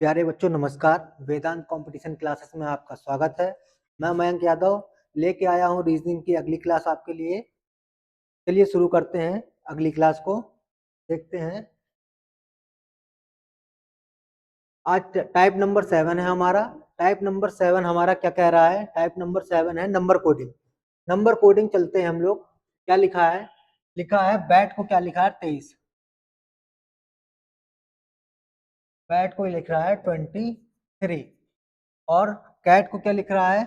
प्यारे बच्चों नमस्कार। वेदांत कंपटीशन क्लासेस में आपका स्वागत है। मैं मयंक यादव लेके आया हूँ रीजनिंग की अगली क्लास आपके लिए। चलिए शुरू करते हैं अगली क्लास को। देखते हैं आज टाइप नंबर 7 है हमारा। टाइप नंबर 7 हमारा क्या कह रहा है? टाइप नंबर 7 है नंबर कोडिंग। नंबर कोडिंग चलते हैं हम लोग। क्या लिखा है? लिखा है बैट को क्या लिखा है? 23। बैट को लिख रहा है 23 और कैट को क्या लिख रहा है?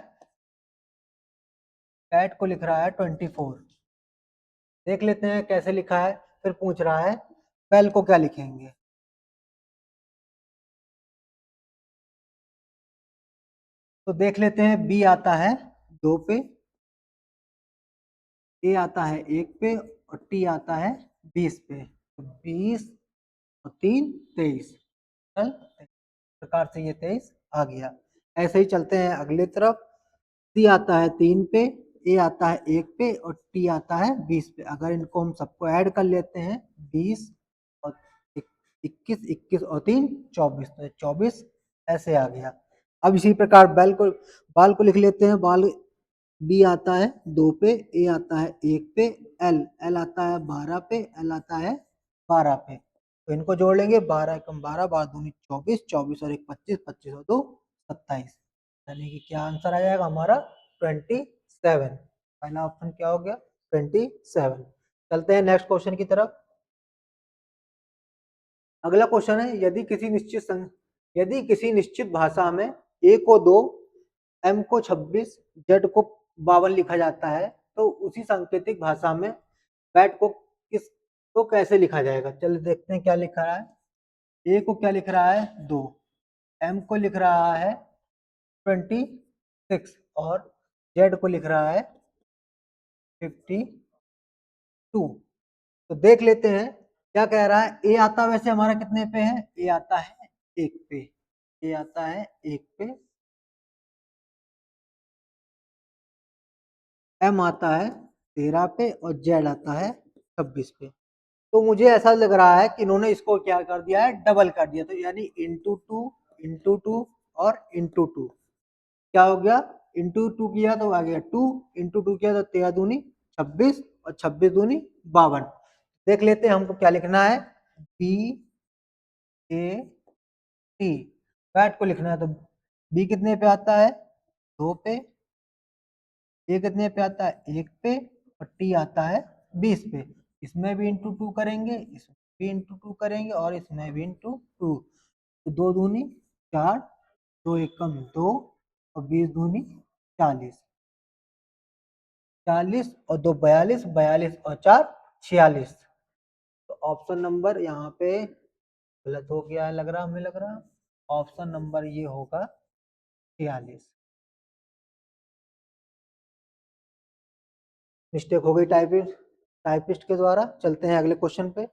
कैट को लिख रहा है 24। देख लेते हैं कैसे लिखा है। फिर पूछ रहा है बेल को क्या लिखेंगे। तो देख लेते हैं बी आता है 2 पे, ए आता है 1 पे और टी आता है 20 पे। तो 20 और 3 23। इस प्रकार से ये 23 आ गया। ऐसे ही चलते हैं अगले तरफ। सी आता है 3 पे, ए आता है 1 पे और टी आता है 20 पे। अगर इनको हम सबको ऐड कर लेते हैं 20 और 21, 21 और 3 24, तो 24 ऐसे आ गया। अब इसी प्रकार बाल को लिख लेते हैं। बाल बी आता है 2 पे, ए आता है 1 पे, एल आता है 12 पे, एल आता है 12 पे। तो इनको जोड़ लेंगे। 12 एकम 12, 12 दूनी 24, 24 और 1 25, 25 और 2 27। यानी कि क्या आंसर आ जाएगा हमारा? 27। पहला ऑप्शन क्या हो गया? 27। चलते हैं नेक्स्ट क्वेश्चन की तरफ। अगला क्वेश्चन है यदि किसी निश्चित भाषा में ए को 2, एम को 26, जेड को 52 लिखा जाता है, तो उसी सांकेतिक भाषा में बैट को कैसे लिखा जाएगा? चलिए देखते हैं क्या लिखा है। ए को क्या लिख रहा है? 2, एम को लिख रहा है 26 और जेड को लिख रहा है 52। तो देख लेते हैं क्या कह रहा है। ए आता वैसे हमारा कितने पे है? ए आता है 1 पे। ए आता है 1 पे, एम आता है 13 पे और जेड आता है 26 पे। तो मुझे ऐसा लग रहा है कि इन्होंने इसको क्या कर दिया है? डबल कर दिया। तो यानी इंटू टू और इंटू टू। क्या हो गया? इंटू टू किया तो आ गया 2, इंटू टू किया तो 13 दूनी 26 और 26 दूनी 52। देख लेते हैं हमको क्या लिखना है। बी ए टी बैट को लिखना है। तो बी कितने पे आता है? 2 पे, ए कितने पे आता है? 1 पे और टी आता है 20 पे। इसमें भी इंटू टू करेंगे, इसमें भी इंटू टू करेंगे और इसमें भी इंटू टू। तो 2 दूनी 4, 2 एकम 2 और 20 दूनी 40, 40 और 2 42, 42 और 4 46। तो ऑप्शन नंबर यहाँ पे गलत हो गया है, लग रहा हमें लग रहा ऑप्शन नंबर ये होगा 46। मिस्टेक हो गई टाइपिस्ट के द्वारा। चलते हैं अगले क्वेश्चन पे।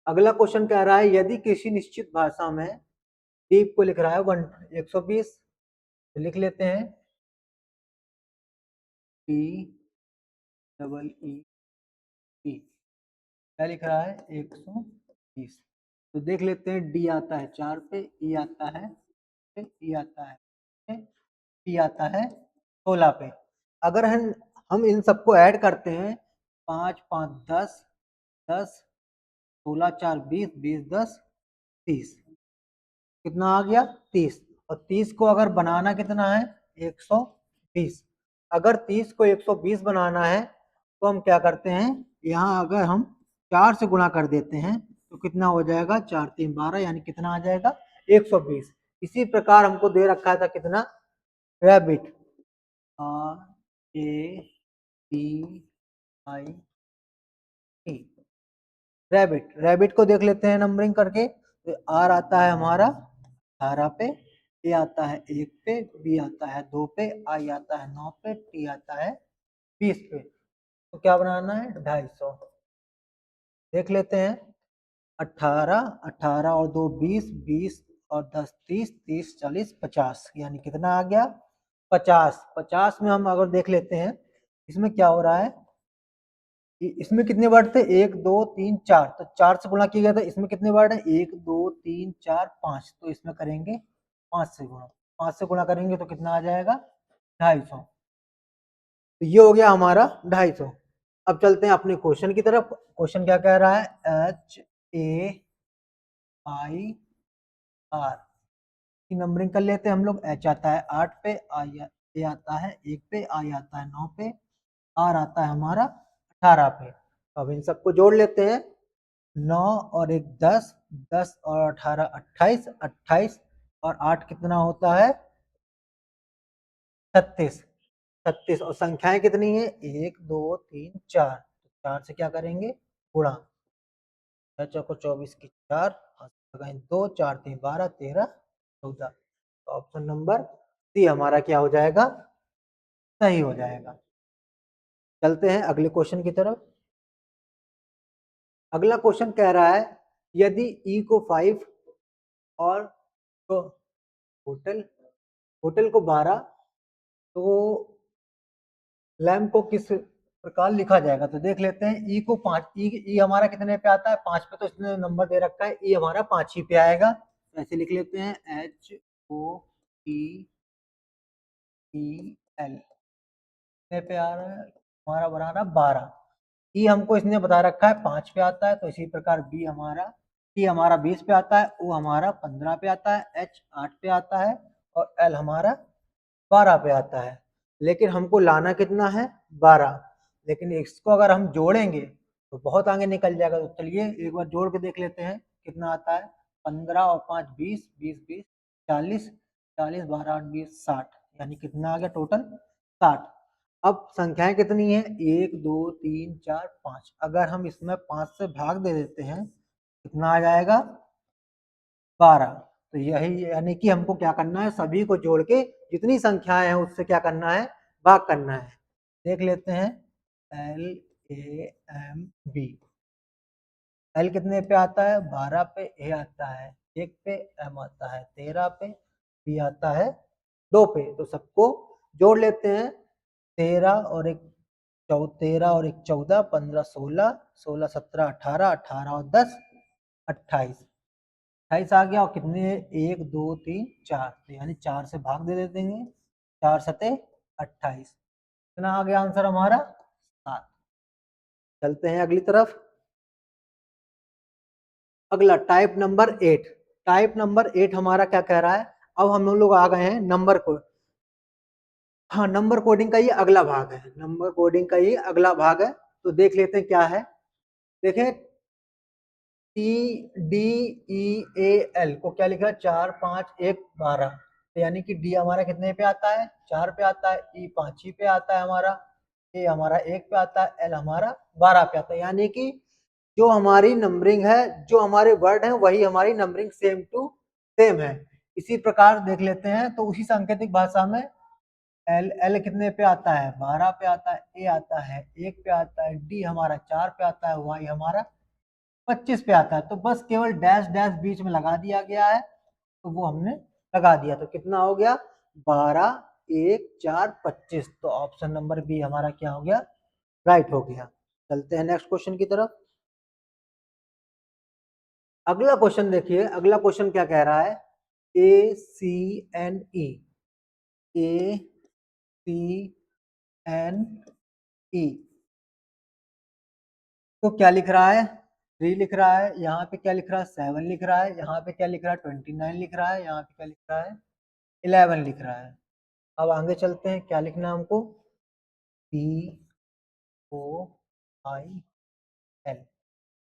अगला क्वेश्चन कह रहा है यदि किसी निश्चित भाषा में दीप को लिख रहा है 120, तो लिख लेते हैं टी डबल ई पी। क्या लिख रहा है? 120। तो देख लेते हैं डी आता है 4 पे, ई आता है, ई आता है, पी आता है 16 पे। अगर हम इन सबको ऐड करते हैं 5 5 10, 10 16 4 20, 20 10 30। कितना आ गया? 30। और 30 को अगर बनाना कितना है? 120। अगर 30 को 120 बनाना है तो हम क्या करते हैं? यहाँ अगर हम 4 से गुणा कर देते हैं तो कितना हो जाएगा? 4 3 12, यानी कितना आ जाएगा? 120। इसी प्रकार हमको दे रखा था कितना? Rabbit, R A B I T, rabbit. Rabbit को देख लेते हैं नंबरिंग करके। तो आर आता है हमारा 18 पे, ए आता है 1 पे, बी आता है 2 पे, आई आता है 9 पे, टी आता है 20 पे। तो क्या बनाना है? 250। देख लेते हैं 18, 18 और 2 20, 20 और 10 30, 30 40 50, यानी कितना आ गया? 50। 50 में हम अगर देख लेते हैं इसमें क्या हो रहा है? इसमें कितने वर्ड थे, 1 2 3 4, तो 4 से गुणा किया गया था। इसमें कितने वर्ड है, 1 2 3 4 5, तो इसमें करेंगे 5 से गुणा। 5 से गुणा करेंगे तो कितना आ जाएगा, 250। तो ये हो गया हमारा 250। अब चलते हैं अपने क्वेश्चन की तरफ। क्वेश्चन क्या कह रहा है, HAIR की नंबरिंग कर लेते हैं हम लोग। H आता है 8 पे, A आता है 1 पे, I आता है 9 पे, R आता है हमारा 18 पे। अब इन सबको जोड़ लेते हैं। 9 और 1 10, 10 और 18 28, 28 और 8 कितना होता है, 36। 36 और संख्याएं कितनी है, 1 2 3 4, तो 4 से क्या करेंगे, गुणा। 6 चौको 24 की 4, 2 4 3 12 13 14। तो ऑप्शन नंबर सी हमारा क्या हो जाएगा, सही हो जाएगा। चलते हैं अगले क्वेश्चन की तरफ। अगला क्वेश्चन कह रहा है, यदि ई को 5 और तो होटल होटल को 12, तो लैम्प को किस प्रकार लिखा जाएगा। तो देख लेते हैं। ई को 5, ई हमारा कितने पे आता है, 5 पे, तो इसने नंबर दे रखा है, ई हमारा 5 ही पे आएगा। तो ऐसे लिख लेते हैं, HOTEL कितने पे आ रहा है, हमारा बना रहा 12। ई हमको इसने बता रखा है 5 पे आता है, तो इसी प्रकार बी हमारा, टी हमारा 20 पे आता है, ओ हमारा 15 पे आता है, एच 8 पे आता है और एल हमारा 12 पे आता है। लेकिन हमको लाना कितना है, 12। लेकिन इसको अगर हम जोड़ेंगे तो बहुत आगे निकल जाएगा। तो चलिए एक बार जोड़ के देख लेते हैं कितना आता है। 15 और 5 20, 20 20 40, 40 12 8 20 60, यानी कितना आ गया टोटल 60। अब संख्याएं कितनी है, 1 2 3 4 5। अगर हम इसमें 5 से भाग दे देते हैं कितना आ जाएगा, 12। तो यही, यानी कि हमको क्या करना है, सभी को जोड़ के जितनी संख्याएं हैं उससे क्या करना है, भाग करना है। देख लेते हैं, LAMB। एल कितने पे आता है, 12 पे, ए आता है 1 पे, एम आता है 13 पे, बी आता है 2 पे। तो सबको जोड़ लेते हैं। 13 और 1 13 और 1 14, 15 16, 16 17 18, 18 और 10 28। 28 आ गया। और कितने, 1 2 3 4, तो यानी 4 से भाग दे देंगे। 4 सते 28, कितना आ गया आंसर हमारा, 7। चलते हैं अगली तरफ। अगला टाइप नंबर 8। टाइप नंबर 8 हमारा क्या कह रहा है, अब हम लोग आ गए हैं नंबर को, हाँ नंबर कोडिंग का ये अगला भाग है। नंबर कोडिंग का ये अगला भाग है। तो देख लेते हैं क्या है। देखें, TDEAL को क्या लिखा है, 4 5 1 12। तो यानी कि डी हमारा कितने पे आता है, 4 पे आता है, ई 5 ही पे आता है हमारा, ए हमारा 1 पे आता है, एल हमारा 12 पे आता है। यानी कि जो हमारी नंबरिंग है, जो हमारे वर्ड हैं, वही हमारी नंबरिंग सेम टू सेम है। इसी प्रकार देख लेते हैं। तो उसी सांकेतिक भाषा में एल एल कितने पे आता है, 12 पे आता है, ए आता है 1 पे आता है, डी हमारा 4 पे आता है, वाई हमारा 25 पे आता है। तो बस केवल डैश डैश बीच में लगा दिया गया है, तो वो हमने लगा दिया। तो कितना हो गया, 12 1 4 25। तो ऑप्शन नंबर बी हमारा क्या हो गया, राइट हो गया। चलते हैं नेक्स्ट क्वेश्चन की तरफ। अगला क्वेश्चन देखिए। अगला क्वेश्चन क्या कह रहा है, ACNE, ACNE तो क्या लिख रहा है, 3 लिख रहा है, यहाँ पे क्या लिख रहा है, 7 लिख रहा है, यहाँ पे क्या लिख रहा है, 29 लिख रहा है, यहाँ पे क्या लिख रहा है, 11 लिख रहा है। अब आगे चलते हैं, क्या लिखना है हमको, POIL।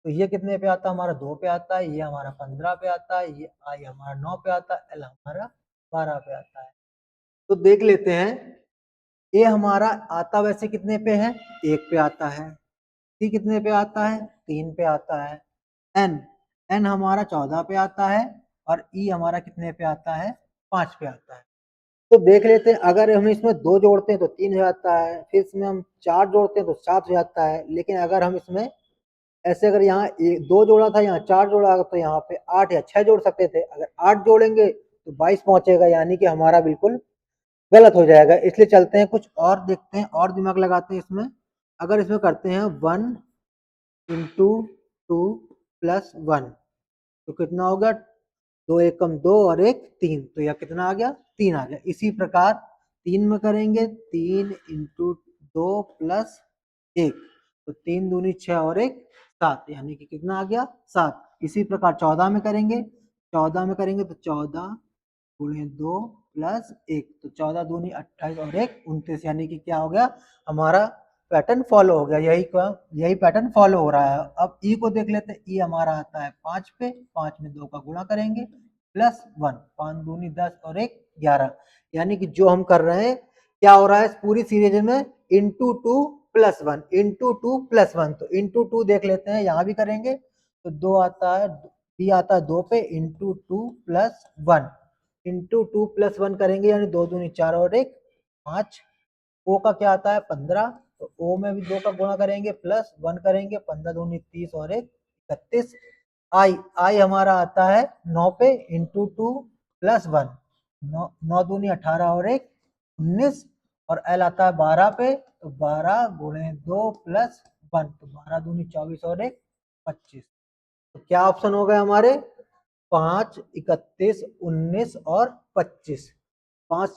तो ये कितने पे आता है, हमारा 2 पे आता है, ये हमारा 15 पे आता है, ये आई हमारा 9 पे आता है, एल हमारा 12 पे आता है। तो देख लेते हैं। ए हमारा आता वैसे कितने पे है, 1 पे आता है। सी कितने पे आता है, 3 पे आता है। एन एन हमारा 14 पे आता है। और ई हमारा कितने पे आता है, 5 पे आता है। तो देख लेते हैं, अगर हम इसमें 2 जोड़ते हैं तो 3 हो जाता है, फिर इसमें हम 4 जोड़ते हैं तो 7 हो जाता है। लेकिन अगर हम इसमें ऐसे, अगर यहाँ 2 जोड़ा था, यहाँ 4 जोड़ा, तो यहाँ पे 8 या 6 जोड़ सकते थे। अगर 8 जोड़ेंगे तो 22 पहुंचेगा, यानी कि हमारा बिल्कुल गलत हो जाएगा। इसलिए चलते हैं कुछ और देखते हैं, और दिमाग लगाते हैं इसमें। अगर इसमें करते हैं 1 इंटू 2 प्लस 1 तो कितना हो गया, 2 एकम 2 और 1 3, तो यह कितना आ गया, 3 आ गया। इसी प्रकार 3 में करेंगे 3 इंटू 2 प्लस 1 तो 3 दूनी 6 और 1 7, यानी कि कितना आ गया, 7। इसी प्रकार 14 में करेंगे, 14 में करेंगे तो 14 गुणे 2 प्लस 1 तो 14 दूनी 28 और 1 29, यानी कि क्या हो गया, हमारा पैटर्न फॉलो हो गया। यही पैटर्न फॉलो हो रहा है। अब ई को देख लेते हैं। ई हमारा आता है 5 पे, 5 में 2 का गुणा करेंगे प्लस 1, 5 दूनी 10 और 1 11, यानी कि जो हम कर रहे हैं क्या हो रहा है, इस पूरी सीरीज में इंटू 2 प्लस 1 इंटू 2 प्लस 1, तो इंटू 2 देख लेते हैं, यहाँ भी करेंगे तो 2 आता है, बी आता है 2 पे इंटू 2 प्लस 1 इंटू 2 प्लस 1 करेंगे, यानी 2 दूनी 4 और 1 5। ओ का क्या आता है 15, तो ओ में भी 2 का गुणा करेंगे प्लस 1 करेंगे, 15 दूनी 30 और 1 31। आई आई हमारा आता है 9 पे इंटू 2 प्लस 1, 9 दूनी 18 और 1 19, और एल आता है 12 पे, तो 12 गुणे 2 प्लस 1 तो 12 दूनी 24 और 1 25। तो क्या ऑप्शन हो गए हमारे, 5 31 19 और 25। 5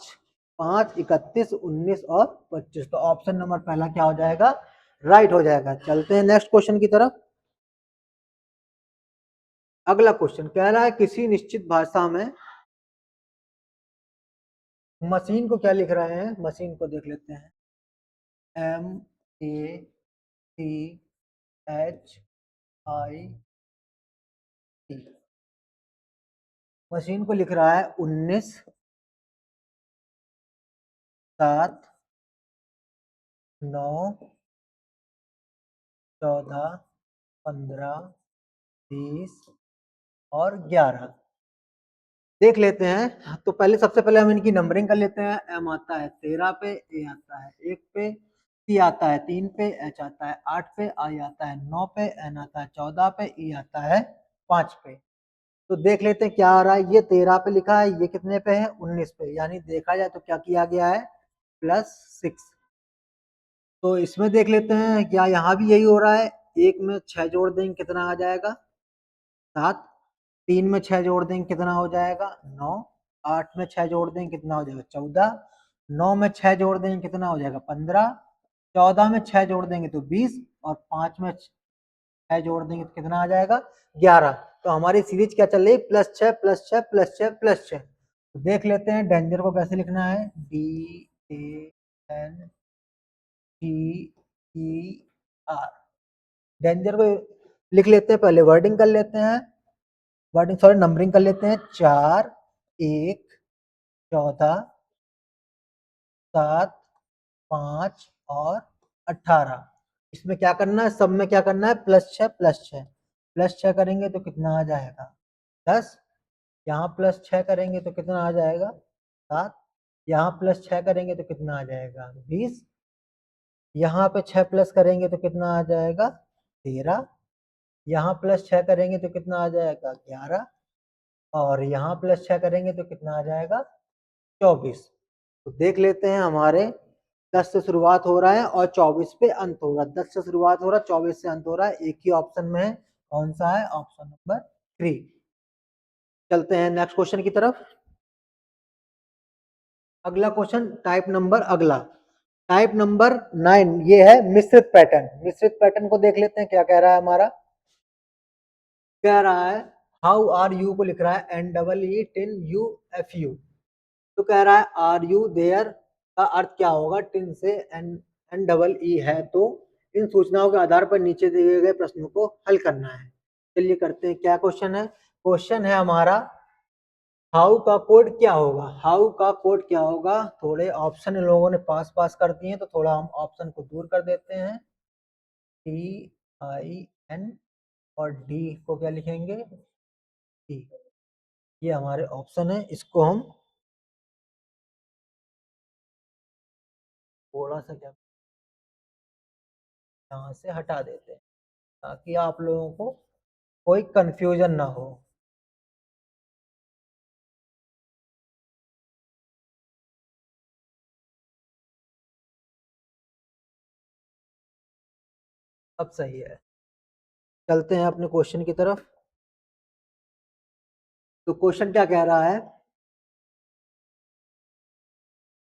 5 31 19 और 25, तो ऑप्शन नंबर पहला क्या हो जाएगा, राइट हो जाएगा। चलते हैं नेक्स्ट क्वेश्चन की तरफ। अगला क्वेश्चन कह रहा है किसी निश्चित भाषा में मशीन को क्या लिख रहे हैं, मशीन को देख लेते हैं। MACHI, मशीन को लिख रहा है 19 7 9 14 15 20 और 11। देख लेते हैं, तो पहले सबसे पहले हम इनकी नंबरिंग कर लेते हैं। एम आता है 13 पे, ए आता है 1 पे, सी आता है 3 पे, एच आता है 8 पे, आई आता है 9 पे, एन आता है 14 पे, ई आता है 5 पे। तो देख लेते हैं क्या आ रहा है, ये 13 पे लिखा है, ये कितने पे है 19 पे, यानी देखा जाए तो क्या किया गया है प्लस 6। तो इसमें देख लेते हैं क्या यहाँ भी यही हो रहा है, एक में 6 जोड़ देंगे कितना आ जाएगा 7, 3 में 6 जोड़ देंगे कितना हो जाएगा 9, 8 में 6 जोड़ देंगे कितना हो जाएगा 14, 9 में 6 जोड़ देंगे कितना हो जाएगा 15, 14 में 6 जोड़ देंगे तो 20, और 5 में 6 जोड़ देंगे तो कितना आ जाएगा 11। तो हमारी सीरीज क्या चल रही है, +6 +6 +6 +6। तो देख लेते हैं डेंजर को कैसे लिखना है, DANGER। डेंजर को लिख लेते हैं, पहले वर्डिंग कर लेते हैं, वर्डिंग सॉरी नंबरिंग कर लेते हैं, 4 1 14 7 5 और 18। इसमें क्या करना है, सब में क्या करना है +6 +6 +6 करेंगे तो कितना आ जाएगा 10, यहाँ +6 करेंगे तो कितना आ जाएगा 7, यहाँ +6 करेंगे तो कितना आ जाएगा 20, यहाँ पे 6 प्लस करेंगे तो कितना आ जाएगा 13, यहाँ +6 करेंगे तो कितना आ जाएगा 11, और यहाँ +6 करेंगे तो कितना आ जाएगा 24। तो देख लेते हैं हमारे 10 से शुरुआत हो रहा है और 24 पे अंत हो रहा है, 10 से शुरुआत हो रहा है 24 से अंत हो रहा है, एक ही ऑप्शन में है, कौन सा है, ऑप्शन नंबर 3। चलते हैं नेक्स्ट क्वेश्चन की तरफ। अगला क्वेश्चन टाइप नंबर अगला, टाइप नंबर 9, ये है मिश्रित पैटर्न। मिश्रित पैटर्न को देख लेते हैं क्या कह रहा है हमारा, कह रहा है हाउ आर यू को लिख रहा है NEE10UFU। तो कह रहा है आर यू देयर का अर्थ क्या होगा, टिन से NEE है, तो इन सूचनाओं के आधार पर नीचे दिए गए प्रश्नों को हल करना है। चलिए करते हैं, क्या क्वेश्चन है, क्वेश्चन है हमारा हाउ का कोड क्या होगा, हाउ का कोड क्या होगा। थोड़े ऑप्शन इन लोगों ने पास पास कर दिए, तो थोड़ा हम ऑप्शन को दूर कर देते हैं, TIN और डी को क्या लिखेंगे डी। ये हमारे ऑप्शन है, इसको हम थोड़ा सा क्या यहाँ से हटा देते हैं ताकि आप लोगों को कोई कंफ्यूजन ना हो। अब सही है। चलते हैं अपने क्वेश्चन की तरफ। तो क्वेश्चन क्या कह रहा है,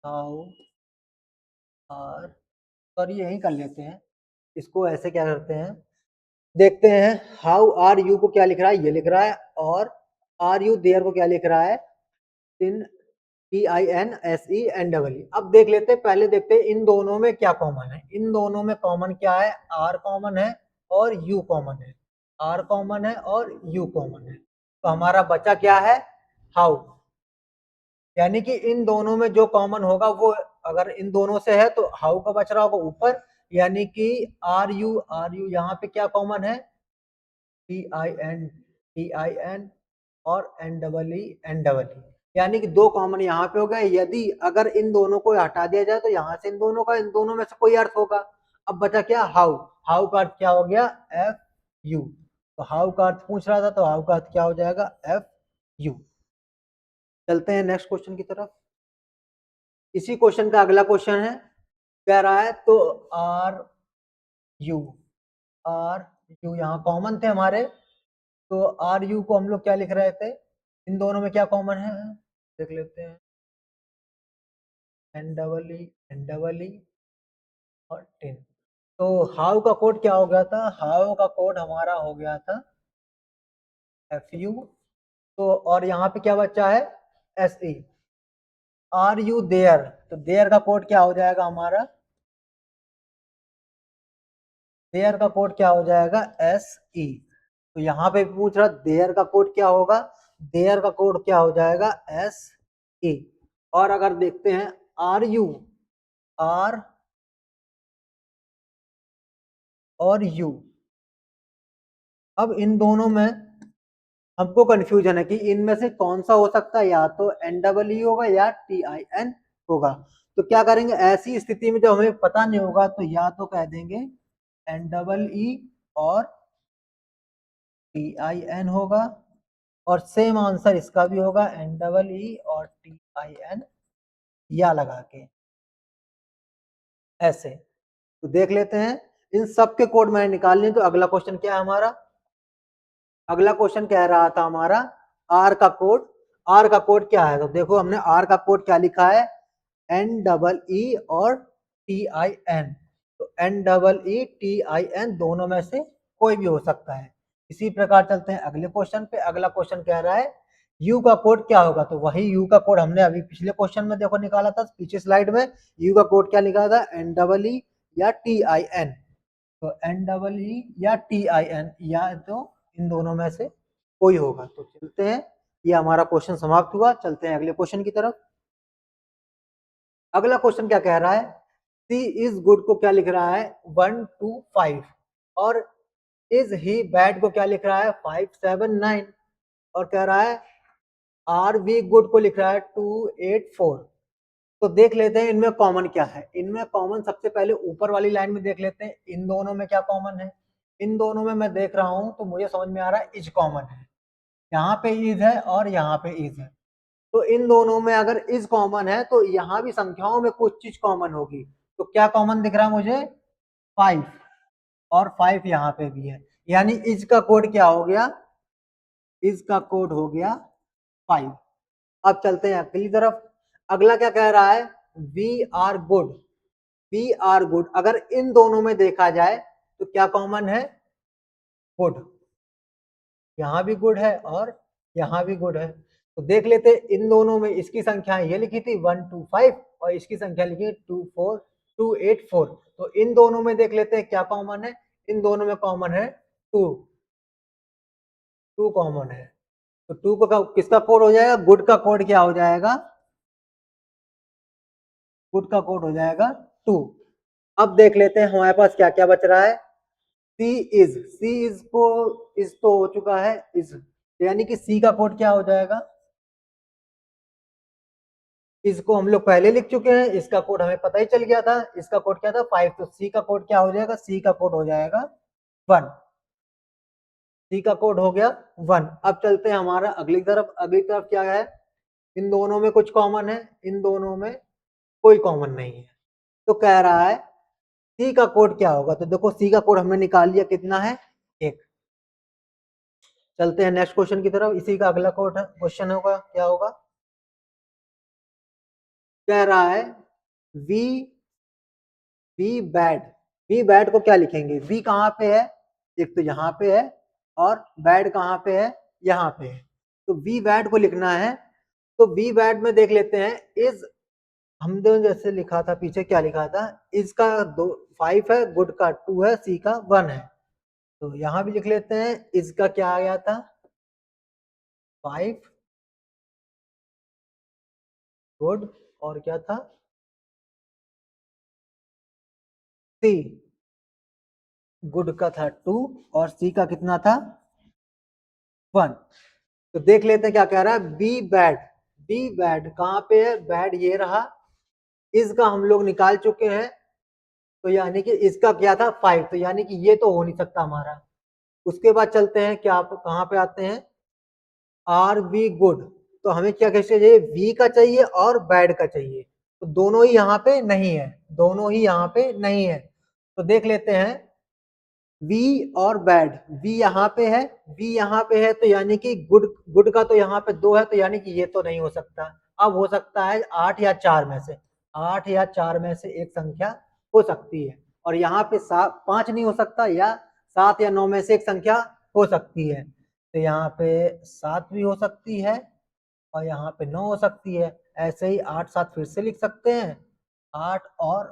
हाउ आर, सॉरी यही कर लेते हैं इसको, ऐसे क्या करते हैं, देखते हैं हाउ आर यू को क्या लिख रहा है, ये लिख रहा है, और आर यू देयर को क्या लिख रहा है, इन TINSENEE। अब देख लेते हैं, पहले देखते हैं इन दोनों में क्या कॉमन है। इन दोनों में कॉमन क्या है, आर कॉमन है और यू कॉमन है, आर कॉमन है और यू कॉमन है। तो हमारा बचा क्या है, हाउ, यानी कि इन दोनों में जो कॉमन होगा वो, अगर इन दोनों से है तो हाउ का बच रहा होगा ऊपर, यानी कि आर यू यहाँ पे क्या कॉमन है, TIN और NEE, यानी कि दो कॉमन यहाँ पे हो गए। यदि अगर इन दोनों को हटा दिया जाए तो यहाँ से इन दोनों का, इन दोनों में से कोई अर्थ होगा। अब बचा क्या, हाउ, हाउ का अर्थ क्या हो गया, FU। तो हाउ का अर्थ पूछ रहा था, तो हाउ का अर्थ क्या हो जाएगा, FU। चलते हैं नेक्स्ट क्वेश्चन की तरफ। इसी क्वेश्चन का अगला क्वेश्चन है, कह रहा है तो आर यू यहाँ कॉमन थे हमारे, तो आर यू को हम लोग क्या लिख रहे थे, इन दोनों में क्या कॉमन है, देख लेते हैं, NEE और टिन। तो हाउ का कोड क्या हो गया था, हाउ का कोड हमारा हो गया था FU। तो और यहाँ पे क्या बचा है, SE। आर यू देयर, तो देयर का कोड क्या हो जाएगा हमारा, देयर का कोड क्या हो जाएगा, SE। तो यहाँ पे पूछ रहा देयर का कोड क्या होगा, देयर का कोड क्या हो जाएगा, SE। और अगर देखते हैं आर यू, आर और यू, अब इन दोनों में हमको कंफ्यूजन है कि इनमें से कौन सा हो सकता है, या तो NEE होगा या TIN होगा। तो क्या करेंगे, ऐसी स्थिति में जब हमें पता नहीं होगा तो या तो कह देंगे NEE और TIN होगा, और सेम आंसर इसका भी होगा NEE और TIN, या लगा के ऐसे। तो देख लेते हैं, इन सब के कोड मैंने निकाल लिए। तो अगला क्वेश्चन क्या है हमारा, अगला क्वेश्चन कह रहा था हमारा आर का कोड, आर का कोड क्या है, तो देखो हमने आर का कोड क्या लिखा है, NEE और TIN। तो NEE TIN दोनों में से कोई भी हो सकता है। इसी प्रकार चलते हैं अगले क्वेश्चन पे। अगला क्वेश्चन कह रहा है यू का कोड क्या होगा, तो वही यू का कोड हमने अभी पिछले क्वेश्चन में देखो निकाला था, पीछे स्लाइड में यू का कोड क्या निकाला था, NEE या TIN। तो NEE या TIN, या तो इन दोनों में से कोई होगा। तो चलते हैं, ये हमारा क्वेश्चन समाप्त हुआ। चलते हैं अगले क्वेश्चन की तरफ। अगला क्वेश्चन क्या कह रहा है, सी इज गुड को क्या लिख रहा है, 1 to 5, और इज ही बैड को क्या लिख रहा है, 5 7 9, और कह रहा है आर वी गुड को लिख रहा है 2 8 4। तो देख लेते हैं इनमें कॉमन क्या है। इनमें कॉमन सबसे पहले ऊपर वाली लाइन में देख लेते हैं, इन दोनों में क्या कॉमन है। इन दोनों में मैं देख रहा हूं तो मुझे समझ में आ रहा है इज कॉमन है, यहाँ पे इज है और यहाँ पे इज है। तो इन दोनों में अगर इज कॉमन है तो यहाँ भी संख्याओं में कुछ चीज कॉमन होगी। तो क्या कॉमन दिख रहा है मुझे, 5, और 5 यहाँ पे भी है, यानी इज का कोड क्या हो गया, इज का कोड हो गया 5। अब चलते हैं अगली तरफ। अगला क्या कह रहा है, we are good, we are good, अगर इन दोनों में देखा जाए तो क्या कॉमन है, गुड, यहाँ भी गुड है और यहाँ भी गुड है। तो देख लेते इन दोनों में, इसकी संख्या ये लिखी थी 1 2 5 और इसकी संख्या लिखी 2 4 2 8 4। तो इन दोनों में देख लेते हैं क्या कॉमन है, इन दोनों में कॉमन है 2, 2 कॉमन है। तो 2 को किसका कोड हो जाएगा, गुड का कोड क्या हो जाएगा, गुड का कोड हो जाएगा 2। अब देख लेते हैं हमारे पास क्या क्या बच रहा है, सी इज, सी इज को, इज तो हो चुका है इज, यानी कि सी का कोड क्या हो जाएगा, इसको हम लोग पहले लिख चुके हैं, इसका कोड हमें पता ही चल गया था, इसका कोड क्या था 5। तो सी का कोड क्या हो जाएगा, सी का कोड हो जाएगा 1, सी का कोड हो गया 1। अब चलते हैं हमारा अगली तरफ, अगली तरफ क्या है, इन दोनों में कुछ कॉमन है, इन दोनों में कोई कॉमन नहीं है। तो कह रहा है सी का कोड क्या होगा? तो देखो सी का कोड हमने निकाल लिया, कितना है? 1। चलते हैं नेक्स्ट क्वेश्चन की तरफ। इसी का अगला कोड है, क्वेश्चन होगा, क्या होगा? कह रहा है वी बैड। वी बैड को क्या लिखेंगे? वी कहाँ पे है? एक तो यहाँ पे है, और बैड कहाँ पे है? यहाँ पे है। तो वी बैड को लिखना है। तो वी बैड में देख लेते हैं, इज हमने जैसे लिखा था पीछे, क्या लिखा था? इज का 5 है, गुड का 2 है, सी का 1 है। तो यहाँ भी लिख लेते हैं, इज का क्या आ गया था? 5, गुड, और क्या था? सी, गुड का था 2, और सी का कितना था? 1। तो देख लेते हैं क्या कह रहा है। बी बैड, बी बैड कहाँ पे है? बैड ये रहा। इसका हम लोग निकाल चुके हैं, तो यानी कि इसका क्या था? 5। तो यानी कि ये तो हो नहीं सकता हमारा। उसके बाद चलते हैं, क्या कहाँ पे आते हैं? R be good. तो हमें क्या कैसे चाहिए? वी का चाहिए और बैड का चाहिए। तो दोनों ही यहाँ पे नहीं है, दोनों ही यहाँ पे नहीं है। तो देख लेते हैं, वी और बैड, वी यहाँ पे है, वी यहाँ पे है, तो यानी कि गुड, गुड का तो यहाँ पे 2 है, तो यानी कि ये तो नहीं हो सकता। अब हो सकता है 8 या 4 में से, 8 या 4 में से एक संख्या हो सकती है। और यहाँ पे 5 नहीं हो सकता, या 7 या 9 में से एक संख्या हो सकती है। तो यहाँ पे 7 भी हो सकती है, और यहाँ पे 9 हो सकती है। ऐसे ही 8 7 फिर से लिख सकते हैं, 8 और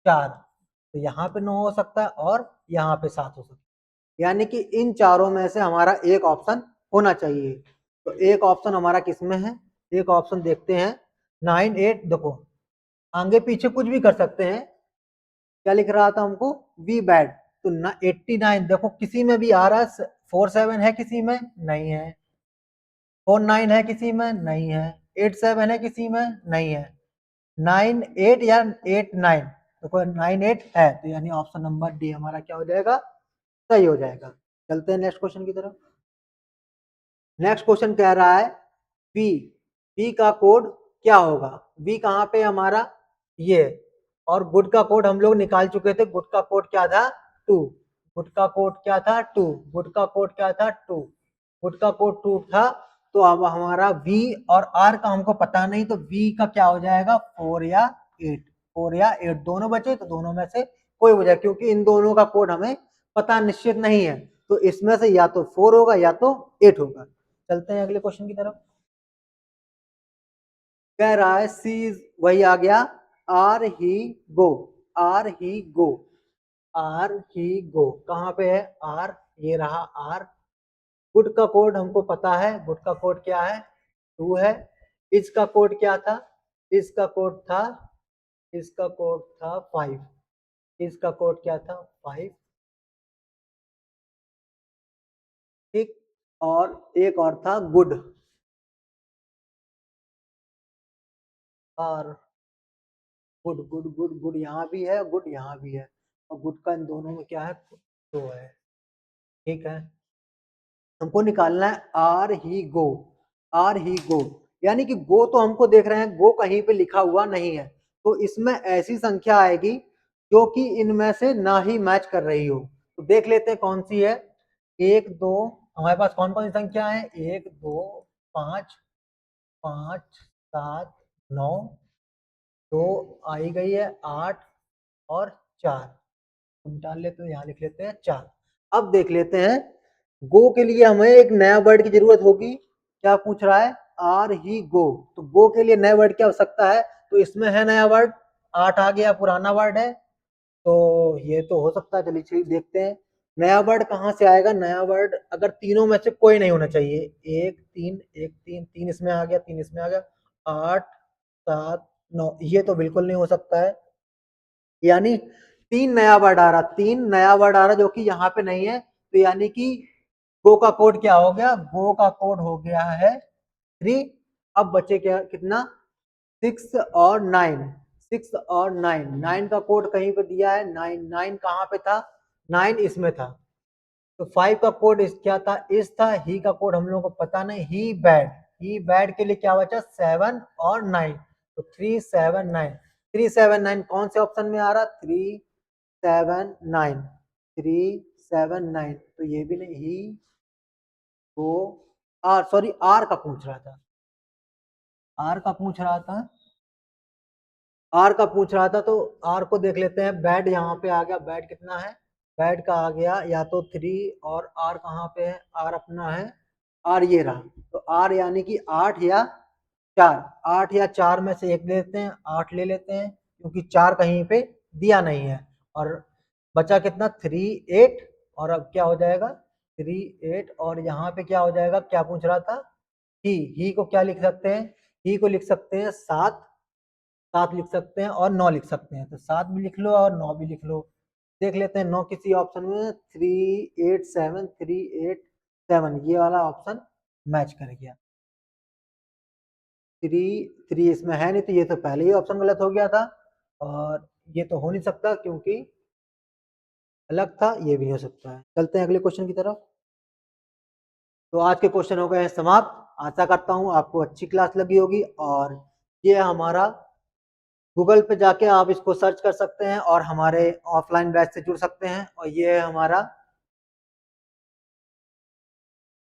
4। तो यहाँ पे 9 हो सकता है, और यहाँ पे 7 हो सकता है। यानी कि इन चारों में से हमारा एक ऑप्शन होना चाहिए। तो एक ऑप्शन हमारा किसमें है? एक ऑप्शन देखते हैं, 9 8। देखो आगे पीछे कुछ भी कर सकते हैं। क्या लिख रहा था हमको? We bad. तो 89 देखो किसी में भी आ रहा है। 47 है किसी में? नहीं है। 49 है किसी में? नहीं है। 87 है किसी में? नहीं है। 9 8 या 8 9, देखो 9 8 है, तो यानी ऑप्शन नंबर डी हमारा क्या हो जाएगा? सही हो जाएगा। चलते हैं नेक्स्ट क्वेश्चन की तरफ। नेक्स्ट क्वेश्चन कह रहा है बी, बी का कोड क्या होगा? बी कहाँ पे हमारा? ये। और गुड का कोड हम लोग निकाल चुके थे। गुड का कोड क्या था? 2। गुड का कोड क्या था? 2। गुड का कोड क्या था? 2। गुड का कोड 2 था। तो अब हमारा V और R का हमको पता नहीं, तो V का क्या हो जाएगा? 4 या 8। 4 या 8 दोनों बचे, तो दोनों में से कोई हो जाए, क्योंकि इन दोनों का कोड हमें पता निश्चित नहीं है। तो इसमें से या तो 4 होगा या तो 8 होगा। चलते हैं अगले क्वेश्चन की तरफ। कह रहा है सी, वही आ गया, आर ही गो, आर ही गो, आर ही गो कहाँ पे है? आर, ये रहा आर। गुड का कोड हमको पता है, गुड का कोड क्या है? 2 है। इसका कोड क्या था? इसका कोड था, इसका कोड था 5। इसका कोड क्या था? 5। ठीक। और एक और था गुड, और गुड गुड गुड गुड यहाँ भी है, गुड यहाँ भी है, और गुड का इन दोनों में क्या है? 2 है। ठीक है। हमको निकालना है आर ही गो, आर ही गो। यानी कि गो तो हमको देख रहे हैं, गो कहीं पे लिखा हुआ नहीं है। तो इसमें ऐसी संख्या आएगी जो कि इनमें से ना ही मैच कर रही हो। तो देख लेते हैं कौन सी है। 1 2, हमारे पास कौन कौन सी संख्या है? 1 2 5, 5 7 9, 2 आई गई है 8, और 4 डाल लेते हैं, यहाँ लिख लेते हैं 4। अब देख लेते हैं, गो के लिए हमें एक नया वर्ड की जरूरत होगी। क्या पूछ रहा है? आर ही गो। तो गो के लिए नया वर्ड की आवश्यकता है, तो इसमें है नया वर्ड। 8 आ गया, पुराना वर्ड है, तो ये तो हो सकता है। चलिए देखते हैं नया वर्ड कहाँ से आएगा। नया वर्ड अगर तीनों में से कोई नहीं होना चाहिए। 1 3 1 3, 3 इसमें आ गया, 3 इसमें आ गया, 8 7 9, ये तो बिल्कुल नहीं हो सकता है। यानी 3 नया वर्ड आ रहा, 3 नया वर्ड आ रहा जो कि यहाँ पे नहीं है। तो यानी कि गो का कोड क्या हो गया? गो का कोड हो गया है 3। अब बचे क्या, कितना? 6 और 9, 6 और 9, 9 का कोड कहीं पे दिया है? 9, 9 कहाँ पे था? 9 इसमें था। तो 5 का कोड इस क्या था? इस था। ही का कोड हम लोगों को पता नहीं। ही बैड, ही बैड के लिए क्या बचा? 7 और 9। तो 3 7 9, 3 7 9 कौन से ऑप्शन में आ रहा? 3 379 तो ये भी नहीं, ही वो आर, सॉरी आर का पूछ रहा था, आर का पूछ रहा था, आर का पूछ रहा था। तो आर को देख लेते हैं, बैड यहाँ पे आ गया, बैड कितना है, बैड का आ गया या तो 3 और आर कहाँ पे है, आर अपना है, आर ये रहा, तो आर यानी कि 8 या 4, 8 या 4 में से एक ले लेते हैं, 8 ले लेते हैं क्योंकि 4 कहीं पे दिया नहीं है, और बचा कितना 3 8, और अब क्या हो जाएगा 3 8, और यहाँ पे क्या हो जाएगा, क्या पूछ रहा था, ही को क्या लिख सकते हैं, ही को लिख सकते हैं 7, 7 लिख सकते हैं और 9 लिख सकते हैं, तो 7 भी लिख लो और 9 भी लिख लो। देख लेते हैं 9 किसी ऑप्शन में, 3 8 7, 3 8 7, ये वाला ऑप्शन मैच कर गया। 3 इसमें है नहीं, तो ये तो पहले ही ऑप्शन गलत हो गया था, और ये तो हो नहीं सकता क्योंकि अलग था, ये भी नहीं हो सकता है। चलते हैं अगले क्वेश्चन की तरफ। तो आज के क्वेश्चन हो गए हैं समाप्त। आशा करता हूँ आपको अच्छी क्लास लगी होगी, और ये हमारा गूगल पे जाके आप इसको सर्च कर सकते हैं और हमारे ऑफलाइन बैच से जुड़ सकते हैं, और ये है हमारा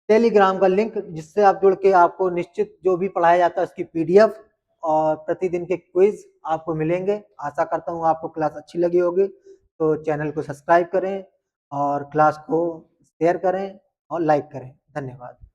टेलीग्राम का लिंक, जिससे आप जुड़ के आपको निश्चित जो भी पढ़ाया जाता है उसकी पीडीएफ और प्रतिदिन के क्विज आपको मिलेंगे। आशा करता हूँ आपको क्लास अच्छी लगी होगी, तो चैनल को सब्सक्राइब करें और क्लास को शेयर करें और लाइक करें। धन्यवाद।